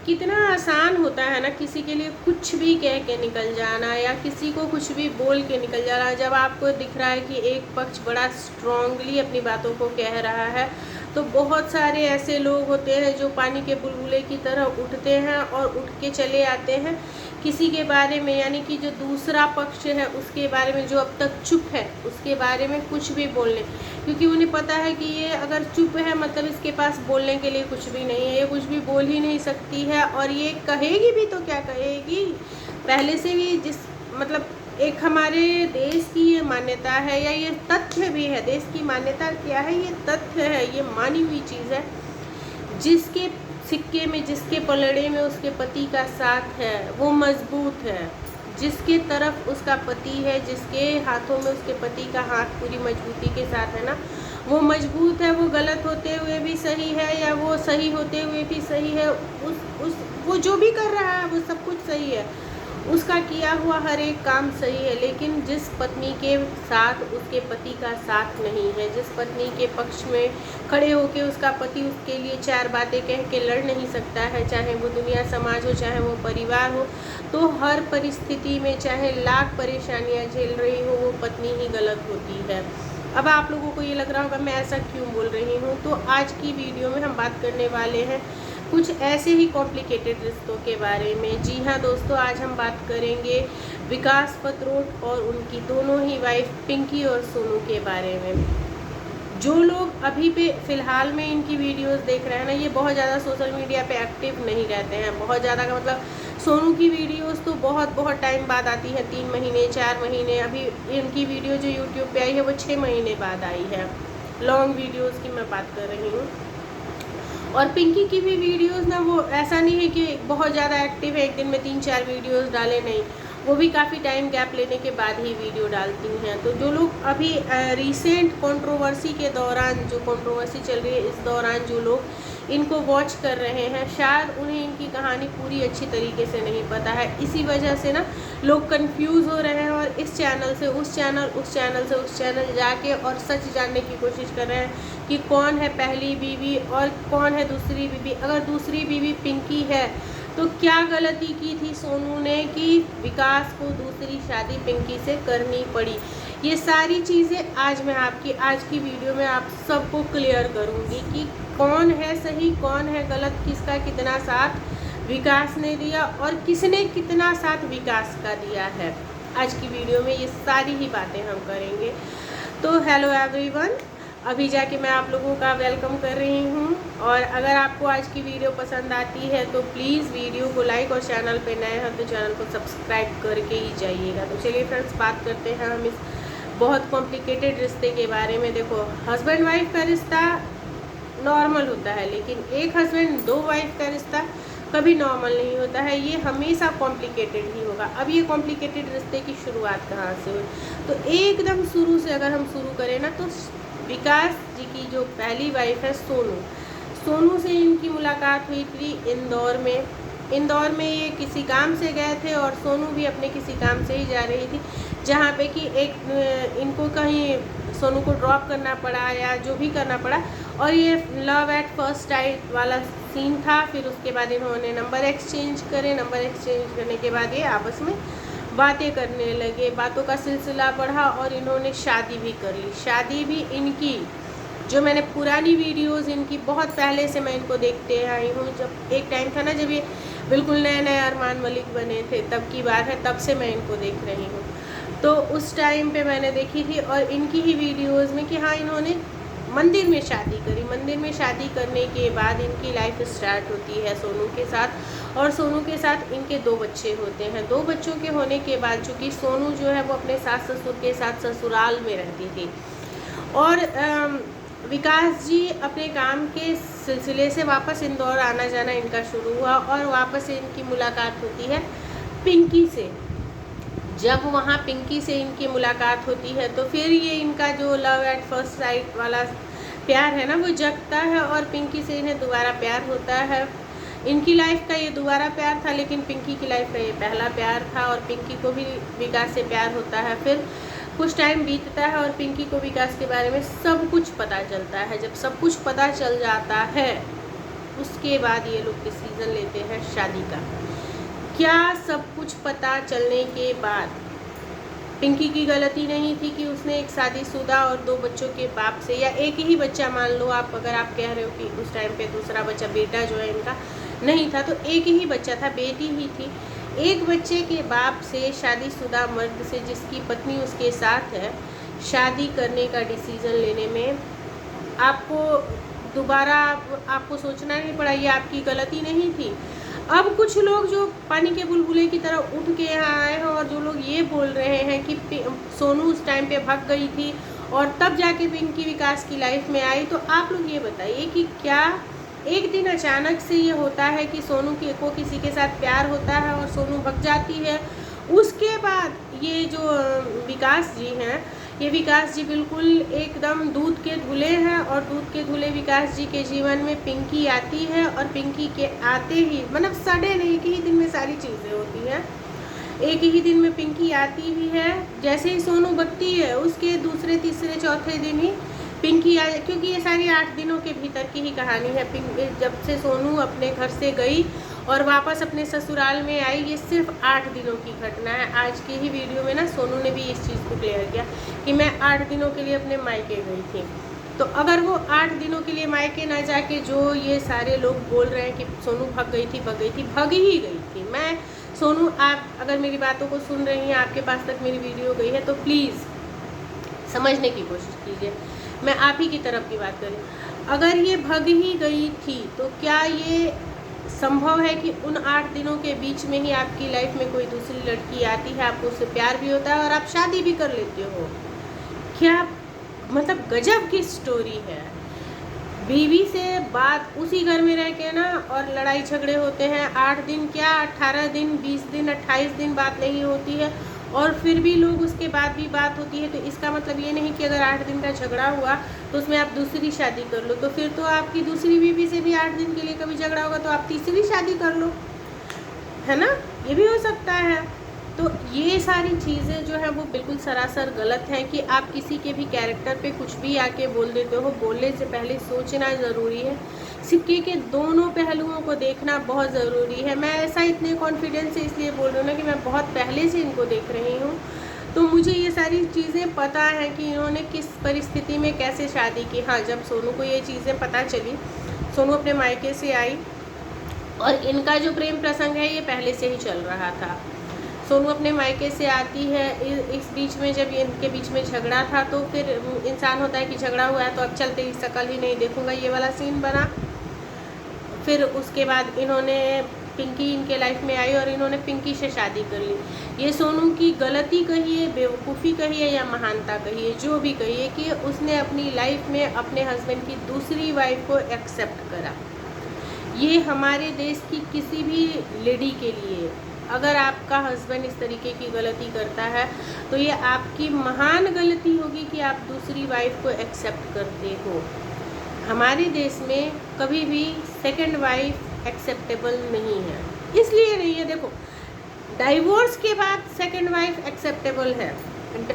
कितना आसान होता है ना किसी के लिए कुछ भी कह के निकल जाना या किसी को कुछ भी बोल के निकल जाना। जब आपको दिख रहा है कि एक पक्ष बड़ा स्ट्रांगली अपनी बातों को कह रहा है, तो बहुत सारे ऐसे लोग होते हैं जो पानी के बुलबुले की तरह उठते हैं और उठ के चले आते हैं किसी के बारे में, यानी कि जो दूसरा पक्ष है उसके बारे में, जो अब तक चुप है उसके बारे में कुछ भी बोलने, क्योंकि उन्हें पता है कि ये अगर चुप है मतलब इसके पास बोलने के लिए कुछ भी नहीं है, ये कुछ भी बोल ही नहीं सकती है। और ये कहेगी भी तो क्या कहेगी, पहले से ही जिस मतलब एक हमारे देश की ये मान्यता है या ये तथ्य भी है। देश की मान्यता क्या है, ये तथ्य है, ये मानी हुई चीज़ है। जिसके सिक्के में, जिसके पलड़े में उसके पति का साथ है वो मजबूत है। जिसके तरफ उसका पति है, जिसके हाथों में उसके पति का हाथ पूरी मजबूती के साथ है ना, वो मजबूत है। वो गलत होते हुए भी सही है या वो सही होते हुए भी सही है। उस वो जो भी कर रहा है वो सब कुछ सही है, उसका किया हुआ हर एक काम सही है। लेकिन जिस पत्नी के साथ उसके पति का साथ नहीं है, जिस पत्नी के पक्ष में खड़े होके उसका पति उसके लिए चार बातें कह के लड़ नहीं सकता है, चाहे वो दुनिया समाज हो, चाहे वो परिवार हो, तो हर परिस्थिति में चाहे लाख परेशानियां झेल रही हो वो पत्नी ही गलत होती है। अब आप लोगों को ये लग रहा होगा मैं ऐसा क्यों बोल रही हूँ, तो आज की वीडियो में हम बात करने वाले हैं कुछ ऐसे ही कॉम्प्लिकेटेड रिश्तों के बारे में। जी हाँ दोस्तों, आज हम बात करेंगे विकास पत्रोट और उनकी दोनों ही वाइफ पिंकी और सोनू के बारे में। जो लोग अभी पे फ़िलहाल में इनकी वीडियोस देख रहे हैं ना, ये बहुत ज़्यादा सोशल मीडिया पे एक्टिव नहीं रहते हैं। बहुत ज़्यादा का मतलब सोनू की वीडियोस तो बहुत टाइम बाद आती है, 3 महीने 4 महीने। अभी इनकी वीडियो जो यूट्यूब पे आई है वो 6 महीने बाद आई है। लॉन्ग वीडियोज़ की मैं बात कर रही हूँ। और पिंकी की भी वीडियोस ना, वो ऐसा नहीं है कि बहुत ज़्यादा एक्टिव है, एक दिन में 3-4 वीडियोस डाले, नहीं, वो भी काफ़ी टाइम गैप लेने के बाद ही वीडियो डालती हैं। तो जो लोग अभी रिसेंट कंट्रोवर्सी के दौरान, जो कंट्रोवर्सी चल रही है इस दौरान जो लोग इनको वॉच कर रहे हैं, शायद उन्हें इनकी कहानी पूरी अच्छी तरीके से नहीं पता है। इसी वजह से ना लोग कंफ्यूज हो रहे हैं और इस चैनल से उस चैनल, उस चैनल से उस चैनल जाके और सच जानने की कोशिश कर रहे हैं कि कौन है पहली बीवी और कौन है दूसरी बीवी। अगर दूसरी बीवी पिंकी है तो क्या गलती की थी सोनू ने कि विकास को दूसरी शादी पिंकी से करनी पड़ी। ये सारी चीज़ें आज मैं आपकी आज की वीडियो में आप सबको क्लियर करूँगी कि कौन है सही, कौन है गलत, किसका कितना साथ विकास ने दिया और किसने कितना साथ विकास का दिया है। आज की वीडियो में ये सारी ही बातें हम करेंगे। तो हेलो एवरीवन, अभी जाके मैं आप लोगों का वेलकम कर रही हूँ। और अगर आपको आज की वीडियो पसंद आती है तो प्लीज़ वीडियो को लाइक और चैनल पे नए हैं तो चैनल को सब्सक्राइब करके ही जाइएगा। तो चलिए फ्रेंड्स, बात करते हैं हम इस बहुत कॉम्प्लिकेटेड रिश्ते के बारे में। देखो, हस्बैंड वाइफ का रिश्ता नॉर्मल होता है, लेकिन एक हस्बैंड 2 वाइफ का रिश्ता कभी नॉर्मल नहीं होता है, ये हमेशा कॉम्प्लिकेटेड ही होगा। अब ये कॉम्प्लिकेटेड रिश्ते की शुरुआत कहाँ से हुई, तो एकदम शुरू से अगर हम शुरू करें ना, तो विकास जी की जो पहली वाइफ है सोनू से इनकी मुलाकात हुई थी इंदौर में ये किसी काम से गए थे और सोनू भी अपने किसी काम से ही जा रही थी, जहाँ पे कि एक इनको कहीं सोनू को ड्रॉप करना पड़ा या जो भी करना पड़ा, और ये लव एट फर्स्ट साइट वाला सीन था। फिर उसके बाद इन्होंने नंबर एक्सचेंज करने के बाद ये आपस में बातें करने लगे, बातों का सिलसिला बढ़ा और इन्होंने शादी भी कर ली। शादी भी इनकी, जो मैंने पुरानी वीडियोस इनकी बहुत पहले से मैं इनको देखते आई हूँ, जब एक टाइम था ना जब ये बिल्कुल नए नए अरमान मलिक बने थे, तब की बात है, तब से मैं इनको देख रही हूँ। तो उस टाइम पे मैंने देखी थी और इनकी ही वीडियोज़ में कि हाँ, इन्होंने मंदिर में शादी करी। मंदिर में शादी करने के बाद इनकी लाइफ स्टार्ट होती है सोनू के साथ, और सोनू के साथ इनके 2 बच्चे होते हैं। 2 बच्चों के होने के बाद चूँकि सोनू जो है वो अपने सास ससुर के साथ ससुराल में रहती थी और विकास जी अपने काम के सिलसिले से वापस इंदौर आना जाना इनका शुरू हुआ और वापस इनकी मुलाकात होती है पिंकी से। जब वहाँ पिंकी से इनकी मुलाकात होती है तो फिर ये इनका जो लव एट फर्स्ट साइट वाला प्यार है ना वो जगता है और पिंकी से इन्हें दोबारा प्यार होता है। इनकी लाइफ का ये दोबारा प्यार था, लेकिन पिंकी की लाइफ का ये पहला प्यार था और पिंकी को भी विकास से प्यार होता है। फिर कुछ टाइम बीतता है और पिंकी को विकास के बारे में सब कुछ पता चलता है। जब सब कुछ पता चल जाता है उसके बाद ये लोग डिसीज़न लेते हैं शादी का। क्या सब कुछ पता चलने के बाद पिंकी की गलती नहीं थी कि उसने एक शादीशुदा और 2 बच्चों के बाप से, या एक ही बच्चा मान लो आप, अगर आप कह रहे हो कि उस टाइम पे दूसरा बच्चा बेटा जो है इनका नहीं था, तो एक ही बच्चा था, बेटी ही थी, एक बच्चे के बाप से, शादीशुदा मर्द से जिसकी पत्नी उसके साथ है, शादी करने का डिसीज़न लेने में आपको दोबारा आपको सोचना नहीं पड़ा, ये आपकी गलती नहीं थी। अब कुछ लोग जो पानी के बुलबुले की तरह उठ के यहाँ आए हैं और जो लोग ये बोल रहे हैं कि सोनू उस टाइम पे भाग गई थी और तब जाके पिंकी विकास की लाइफ में आई, तो आप लोग ये बताइए कि क्या एक दिन अचानक से ये होता है कि सोनू को किसी के साथ प्यार होता है और सोनू भग जाती है, उसके बाद ये जो विकास जी हैं, ये विकास जी बिल्कुल एकदम दूध के धुले हैं, और दूध के धुले विकास जी के जीवन में पिंकी आती है, और पिंकी के आते ही मतलब सडन एक ही दिन में सारी चीज़ें होती हैं। एक ही दिन में पिंकी आती भी है, जैसे ही सोनू भगती है उसके दूसरे तीसरे चौथे दिन ही पिंकी आ, क्योंकि ये सारी 8 दिनों के भीतर की ही कहानी है। जब से सोनू अपने घर से गई और वापस अपने ससुराल में आई, ये सिर्फ 8 दिनों की घटना है। आज की ही वीडियो में ना सोनू ने भी इस चीज़ को क्लियर किया कि मैं 8 दिनों के लिए अपने मायके गई थी। तो अगर वो 8 दिनों के लिए मायके ना जाके जो ये सारे लोग बोल रहे हैं कि सोनू भग गई थी, भग ही गई थी। मैं सोनू, आप अगर मेरी बातों को सुन रही हैं, आपके पास तक मेरी वीडियो गई है, तो प्लीज़ समझने की कोशिश कीजिए। मैं आप ही की तरफ की बात करूँ, अगर ये भग ही गई थी तो क्या ये संभव है कि उन 8 दिनों के बीच में ही आपकी लाइफ में कोई दूसरी लड़की आती है, आपको उससे प्यार भी होता है और आप शादी भी कर लेते हो? क्या मतलब गजब की स्टोरी है। बीवी से बात उसी घर में रह के ना, और लड़ाई झगड़े होते हैं, 8 दिन क्या 18 दिन 20 दिन 28 दिन बात नहीं होती है, और फिर भी लोग उसके बाद भी बात होती है। तो इसका मतलब ये नहीं कि अगर 8 दिन का झगड़ा हुआ तो उसमें आप दूसरी शादी कर लो, तो फिर तो आपकी दूसरी बीवी से भी 8 दिन के लिए कभी झगड़ा होगा तो आप तीसरी शादी कर लो, है ना, ये भी हो सकता है। तो ये सारी चीज़ें जो है वो बिल्कुल सरासर गलत हैं कि आप किसी के भी कैरेक्टर पे कुछ भी आके बोल देते हो। बोलने से पहले सोचना ज़रूरी है, सिक्के के दोनों पहलुओं को देखना बहुत ज़रूरी है। मैं ऐसा इतने कॉन्फिडेंस से इसलिए बोल रही हूँ ना कि मैं बहुत पहले से इनको देख रही हूँ, तो मुझे ये सारी चीज़ें पता है कि इन्होंने किस परिस्थिति में कैसे शादी की। हाँ, जब सोनू को ये चीज़ें पता चली, सोनू अपने मायके से आई, और इनका जो प्रेम प्रसंग है ये पहले से ही चल रहा था। सोनू अपने मायके से आती है, इस बीच में जब इनके बीच में झगड़ा था, तो फिर इंसान होता है कि झगड़ा हुआ है तो अब चलते ही शक्ल ही नहीं देखूंगा, ये वाला सीन बना। फिर उसके बाद इन्होंने पिंकी इनके लाइफ में आई और इन्होंने पिंकी से शादी कर ली। ये सोनू की गलती कहिए, बेवकूफ़ी कहिए या महानता कहिए, जो भी कहिए, कि उसने अपनी लाइफ में अपने हस्बैंड की दूसरी वाइफ को एक्सेप्ट करा। ये हमारे देश की किसी भी लेडी के लिए, अगर आपका हस्बैंड इस तरीके की गलती करता है तो ये आपकी महान गलती होगी कि आप दूसरी वाइफ को एक्सेप्ट करते हो। हमारे देश में कभी भी सेकंड वाइफ एक्सेप्टेबल नहीं है, इसलिए नहीं है। देखो, डाइवोर्स के बाद सेकंड वाइफ एक्सेप्टेबल है।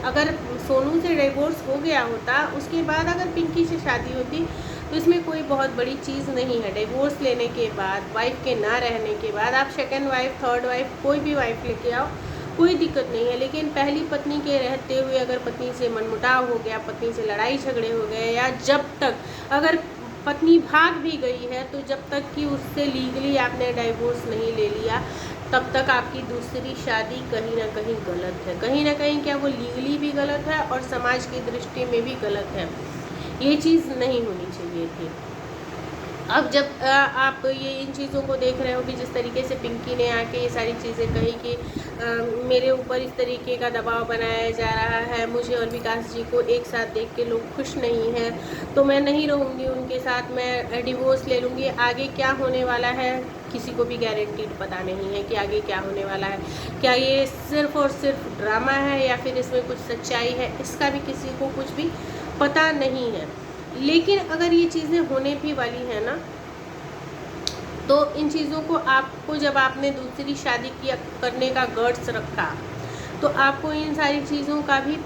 अगर सोनू से डिवोर्स हो गया होता, उसके बाद अगर पिंकी से शादी होती, तो इसमें कोई बहुत बड़ी चीज़ नहीं है। डिवोर्स लेने के बाद, वाइफ के ना रहने के बाद, आप सेकंड वाइफ, थर्ड वाइफ, कोई भी वाइफ लेके आओ, कोई दिक्कत नहीं है। लेकिन पहली पत्नी के रहते हुए अगर पत्नी से मनमुटाव हो गया, पत्नी से लड़ाई झगड़े हो गए, या जब तक अगर पत्नी भाग भी गई है, तो जब तक कि उससे लीगली आपने डाइवोर्स नहीं ले लिया, तब तक आपकी दूसरी शादी कहीं ना कहीं गलत है। कहीं ना कहीं क्या वो लीगली भी गलत है और समाज की दृष्टि में भी गलत है। ये चीज़ नहीं होनी चाहिए थी। अब जब आप ये इन चीज़ों को देख रहे हो कि जिस तरीके से पिंकी ने आके ये सारी चीज़ें कही कि मेरे ऊपर इस तरीके का दबाव बनाया जा रहा है, मुझे और विकास जी को एक साथ देख के लोग खुश नहीं हैं, तो मैं नहीं रहूँगी उनके साथ, मैं डिवोर्स ले लूँगी। आगे क्या होने वाला है किसी को भी गारंटीड पता नहीं है कि आगे क्या होने वाला है। क्या ये सिर्फ और सिर्फ ड्रामा है या फिर इसमें कुछ सच्चाई है, इसका भी किसी को कुछ भी पता नहीं है। लेकिन अगर ये चीज़ें होने भी वाली हैं ना, तो इन चीज़ों को आपको, जब आपने दूसरी शादी किया करने का गट्स रखा, तो आपको इन सारी चीज़ों का भी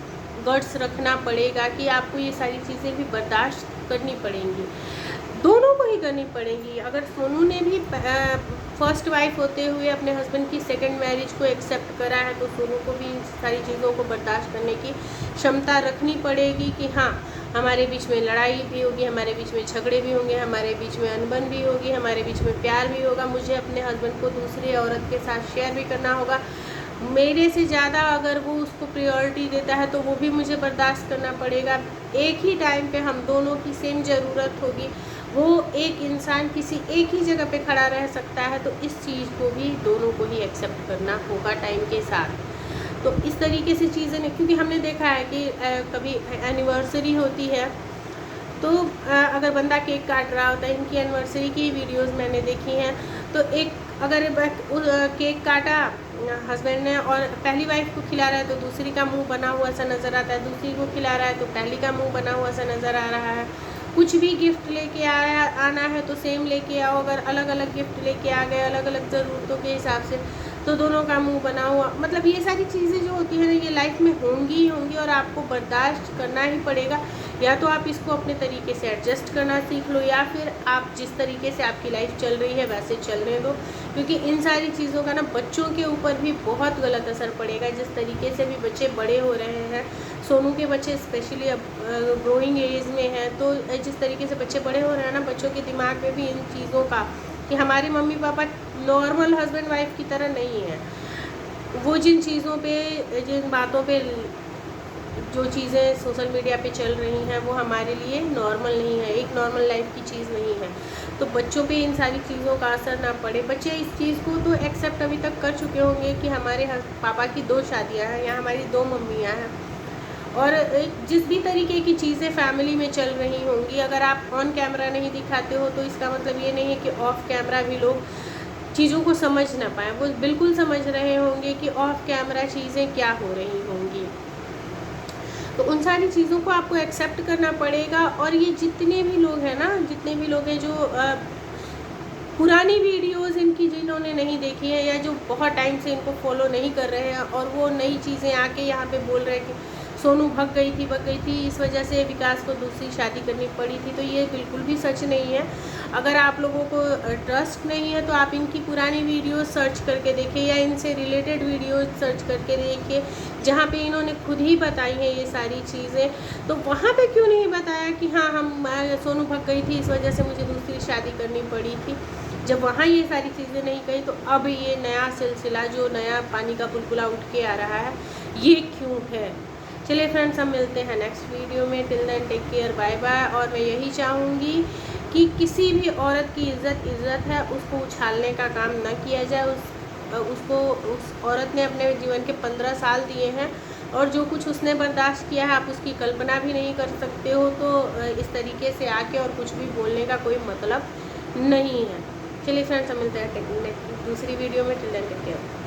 गट्स रखना पड़ेगा कि आपको ये सारी चीज़ें भी बर्दाश्त करनी पड़ेंगी, दोनों को ही करनी पड़ेंगी। अगर सोनू ने भी फर्स्ट वाइफ होते हुए अपने हस्बैंड की सेकंड मैरिज को एक्सेप्ट करा है, तो सोनू को भी इन सारी चीज़ों को बर्दाश्त करने की क्षमता रखनी पड़ेगी कि हाँ, हमारे बीच में लड़ाई भी होगी, हमारे बीच में झगड़े भी होंगे, हमारे बीच में अनबन भी होगी, हमारे बीच में प्यार भी होगा, मुझे अपने हस्बैंड को दूसरी औरत के साथ शेयर भी करना होगा, मेरे से ज़्यादा अगर वो उसको प्रायोरिटी देता है तो वो भी मुझे बर्दाश्त करना पड़ेगा। एक ही टाइम पे हम दोनों की सेम ज़रूरत होगी, वो एक इंसान किसी एक ही जगह पे खड़ा रह सकता है, तो इस चीज़ को भी दोनों को ही एक्सेप्ट करना होगा टाइम के साथ। तो इस तरीके से चीज़ें नहीं, क्योंकि हमने देखा है कि कभी एनिवर्सरी होती है तो अगर बंदा केक काट रहा होता है, इनकी एनिवर्सरी की वीडियोस मैंने देखी हैं, तो एक अगर केक काटा हस्बैंड ने और पहली वाइफ को खिला रहा है तो दूसरी का मुंह बना हुआ सा नज़र आता है, दूसरी को खिला रहा है तो पहली का मुंह बना हुआ सा नज़र आ रहा है। कुछ भी गिफ्ट लेके आना है तो सेम लेके आओ, अगर अलग अलग गिफ्ट लेके आ गए अलग अलग ज़रूरतों के हिसाब से तो दोनों का मुंह बना हुआ, मतलब ये सारी चीज़ें जो होती है ना, ये लाइफ में होंगी ही होंगी और आपको बर्दाश्त करना ही पड़ेगा। या तो आप इसको अपने तरीके से एडजस्ट करना सीख लो, या फिर आप जिस तरीके से आपकी लाइफ चल रही है वैसे चलने दो, क्योंकि इन सारी चीज़ों का ना बच्चों के ऊपर भी बहुत गलत असर पड़ेगा। जिस तरीके से भी बच्चे बड़े हो रहे हैं, सोनू के बच्चे स्पेशली अब ग्रोइंग एज में हैं, तो जिस तरीके से बच्चे बड़े हो रहे हैं ना, बच्चों के दिमाग में भी इन चीज़ों का कि हमारे mummy papa normal husband wife की तरह नहीं है, वो जिन चीज़ों पे, जिन बातों पे, जो चीज़ें सोशल मीडिया पे चल रही हैं वो हमारे लिए नॉर्मल नहीं है, एक नॉर्मल लाइफ की चीज़ नहीं है। तो बच्चों पे इन सारी चीज़ों का असर ना पड़े। बच्चे इस चीज़ को तो एक्सेप्ट अभी तक कर चुके होंगे कि हमारे पापा की 2 शादियां हैं या हमारी 2 मम्मियाँ हैं, और जिस भी तरीके की चीज़ें फैमिली में चल रही होंगी, अगर आप ऑन कैमरा नहीं दिखाते हो तो इसका मतलब ये नहीं है कि ऑफ कैमरा भी लोग चीज़ों को समझ ना पाएँ। वो बिल्कुल समझ रहे होंगे कि ऑफ कैमरा चीज़ें क्या हो रही होंगी। तो उन सारी चीज़ों को आपको एक्सेप्ट करना पड़ेगा। और ये जितने भी लोग हैं ना, जितने भी लोग हैं जो पुरानी वीडियोस इनकी जिन्होंने नहीं देखी है, या जो बहुत टाइम से इनको फॉलो नहीं कर रहे हैं और वो नई चीज़ें आके यहाँ पे बोल रहे हैं कि सोनू भग गई थी, इस वजह से विकास को दूसरी शादी करनी पड़ी थी, तो ये बिल्कुल भी सच नहीं है। अगर आप लोगों को ट्रस्ट नहीं है तो आप इनकी पुरानी वीडियोस सर्च करके देखिए, या इनसे रिलेटेड वीडियोस सर्च करके देखिए, जहाँ पे इन्होंने खुद ही बताई हैं ये सारी चीज़ें। तो वहाँ पे क्यों नहीं बताया कि हाँ, सोनू भग गई थी, इस वजह से मुझे दूसरी शादी करनी पड़ी थी। जब वहाँ ये सारी चीज़ें नहीं कही, तो अब ये नया सिलसिला, जो नया पानी का बुलबुला उठ के आ रहा है, ये क्यों है? चलिए फ्रेंड्स, हम मिलते हैं नेक्स्ट वीडियो में। Till then take care, bye bye. और मैं यही चाहूँगी कि किसी भी औरत की इज़्ज़त है, उसको उछालने का काम ना किया जाए। उस औरत ने अपने जीवन के 15 साल दिए हैं, और जो कुछ उसने बर्दाश्त किया है आप उसकी कल्पना भी नहीं कर सकते हो। तो इस तरीके से आके और कुछ भी बोलने का कोई मतलब नहीं है। चलिए फ्रेंड्स, हम मिलते हैं दूसरी वीडियो में। Till then take care.